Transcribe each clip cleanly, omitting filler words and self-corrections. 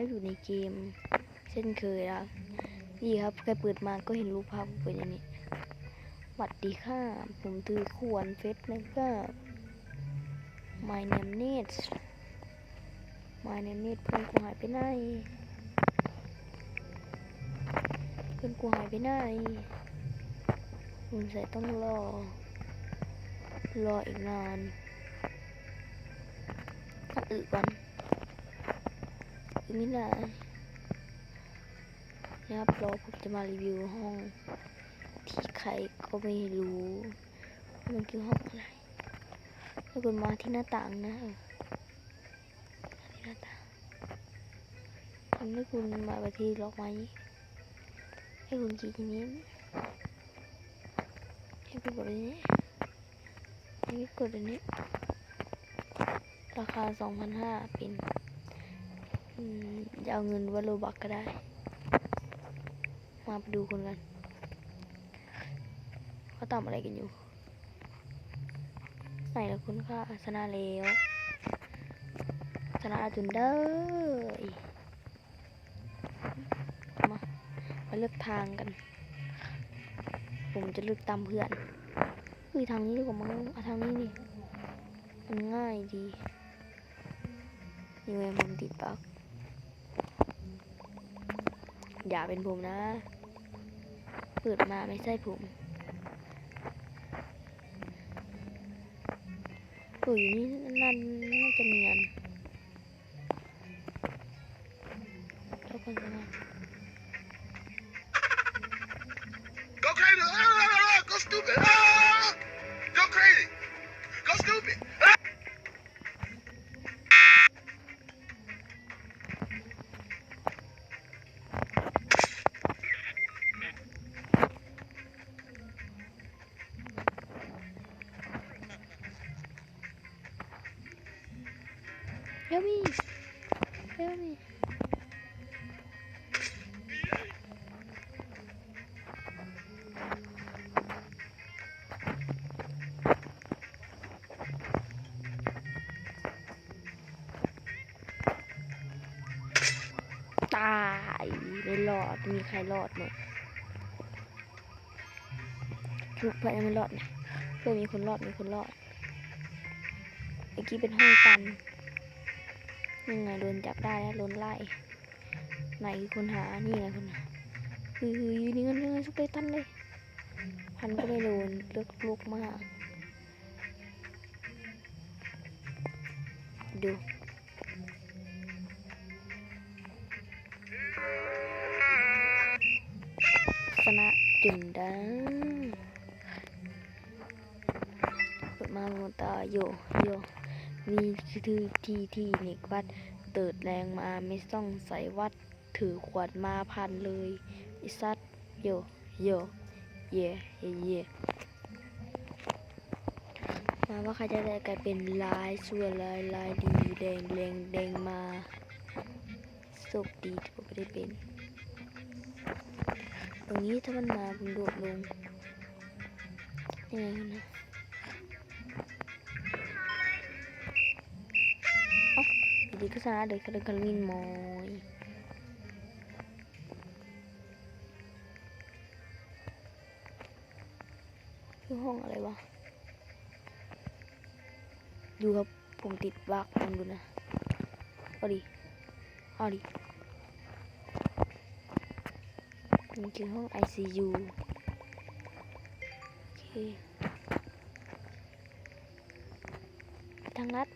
อยู่ในเกมเช่นเคยนะนี่ครับใครเปิดมาก็เห็นรูปภาพเป็นอย่างนี้สวัสดีค่ะผมถือขวานเฟสนะครับ My name is My name is เพื่อนกูหายไปไหนผมใส่ต้องรออีกนานต้องก่อนนี่นะนะครับรอผมจะมารีวิวห้องที่ใครก็ไม่รู้มันคือห้องอะไรถ้าคุณมาที่หน้าต่างนะที่หน้าต่างทำให้คุณมาไปที่ล็อกไว้ให้คุณกดที่นี้ให้คุณกดอันนี้ราคา 2,500 เป็นจะเอาเงินวัลโลบักก็ได้มาดูคนกันเขาทำอะไรกันอยู่ไหนละคุณค่าชนะแล้วชนะจนได้มาเลือกทางกันผมจะเลือกตามเพื่อนทางนี้ดีกว่ามั้งทางนี้นี่มันง่ายดีนี่เว้ยผมติดบั๊กอย่าเป็นผมนะเปิดมาไม่ใช่ผมอยู่นี่น่าจะเนียนแล้วคนจะมาGo crazy! Go stupid! Go crazy! Go stupid! Help me! ตายไม่รอดมีใครรอดไหมทุกเพื่อนไม่รอดไหมเพื่อนมีคนรอดเมื่อกี้เป็นห้องตันยังไงโดนจับได้แล้วโดนไล่ไหนคนหานี่ไงคนหายืนนี่เงินสุดเลยทันเลยพันก็ไม่โดนเลือกลูกมากดูชนะจุนดังเปิดมาโมตาโยนี่คือที่นิกวัดเติดแรงมาไม่ต้องใส่วัดถือขวดมาพันเลยไอซัดโยเย่มาว่าใครจะได้กลายเป็นลายส่วนลายดีแดงมาโชคดีที่ผมไม่ได้เป็นตรงนี้ถ้ามันมาผมโดดลงยังไงกันนะดีก็ชนะเด็กคันวินมอยคือห้องอะไรวะดูครับผมติดบั๊กลองดูนะเอาดิมันคือห้อง ICU โอเคทางลัด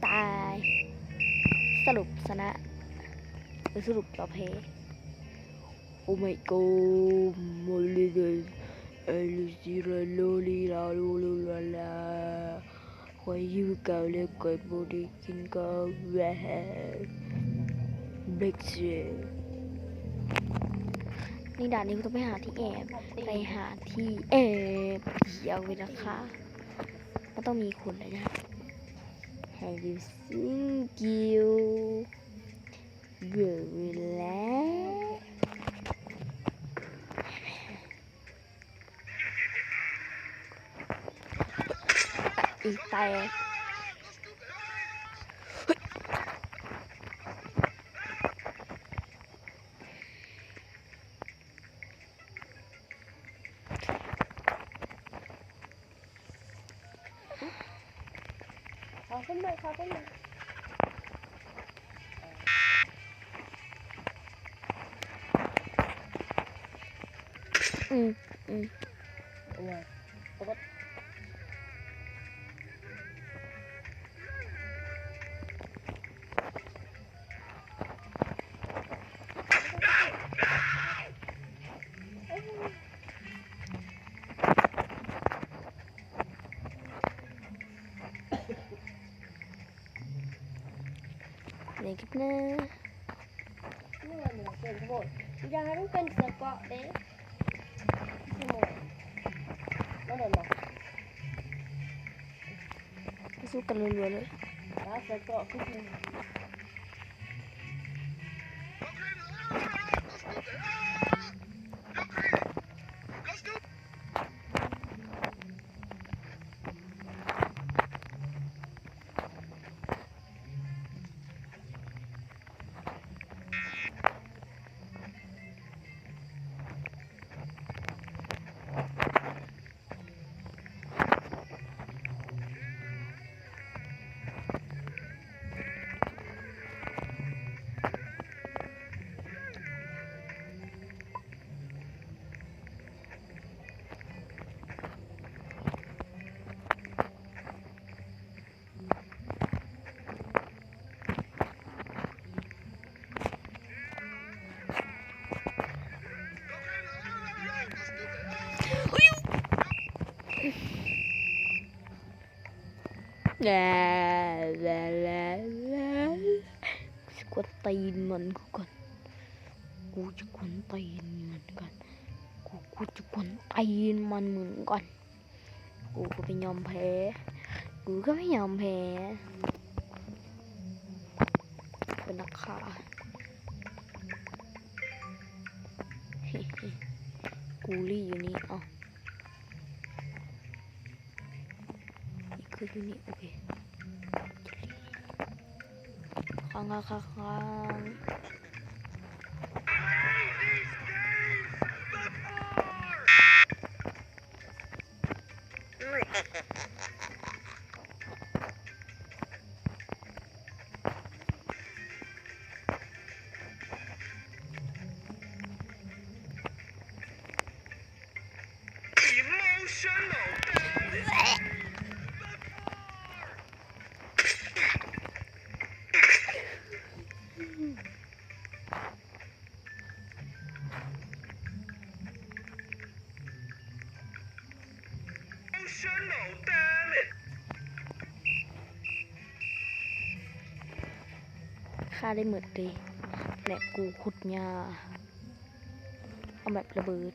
ตายสรุปชนะหรือสรุปเราแพ้โอ้ my god โมลิเดนเอลิซิราโลลีลาลูลาลา หิวข้าวแล้วก็บ่ได้กินข้าวแหวเบรกเชนี่ด่านนี้ก็ต้องไปหาที่แอบเดี๋ยวเวลาค่ะก็ต้องมีคนเลยนะ Have you seen you relax อีกแตกเอาขึ้นมาเขาขึ้นมา เนี่ยปกตินี่กันนะ นี่มันเหมือนเป็นขบวนอย่าให้มันเป็นเสือเกาะเด้ขโมยไม่เดินบอก สู้กันรัวๆเลย แล้วเสือเกาะขึ้นมา Go stupid. Go stupid. แสกวนตีนมันก่อนกูจะกวนตีนมันก่อนกูจะกวนตีนมันเหมือนกันกูก็ไม่ยอมแพ้เป็นนักฆ่ากูรี่อยู่นี่อ๋ออีกคืออยู่นี่โอเคค้าง ฆ่าได้หมดเลยแหละกูขุดหญ้าเอาแบบระเบิด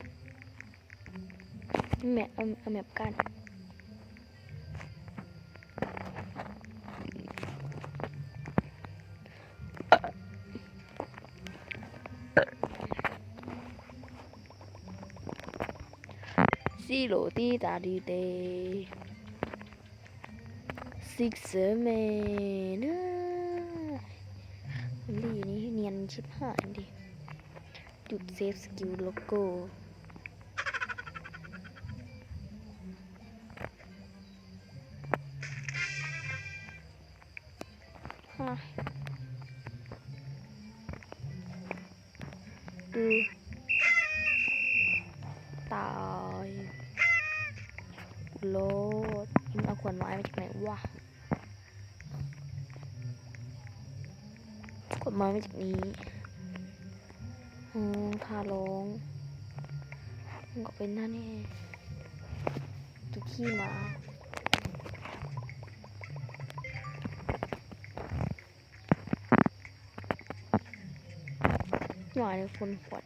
เอาแบบกันซีโรตีตาดีเตซิกเซอร์แมนลีนี่เนียนชิบหายดิจุดเซฟสกิลโลโก้ดูตายโลดมันเอาขวานไม้มาจากไหนวะขวานไม้มาจากนี้ทาลงมันก็เป็นนั่นนี่จุขี้มา หน่อยเลยคนขวด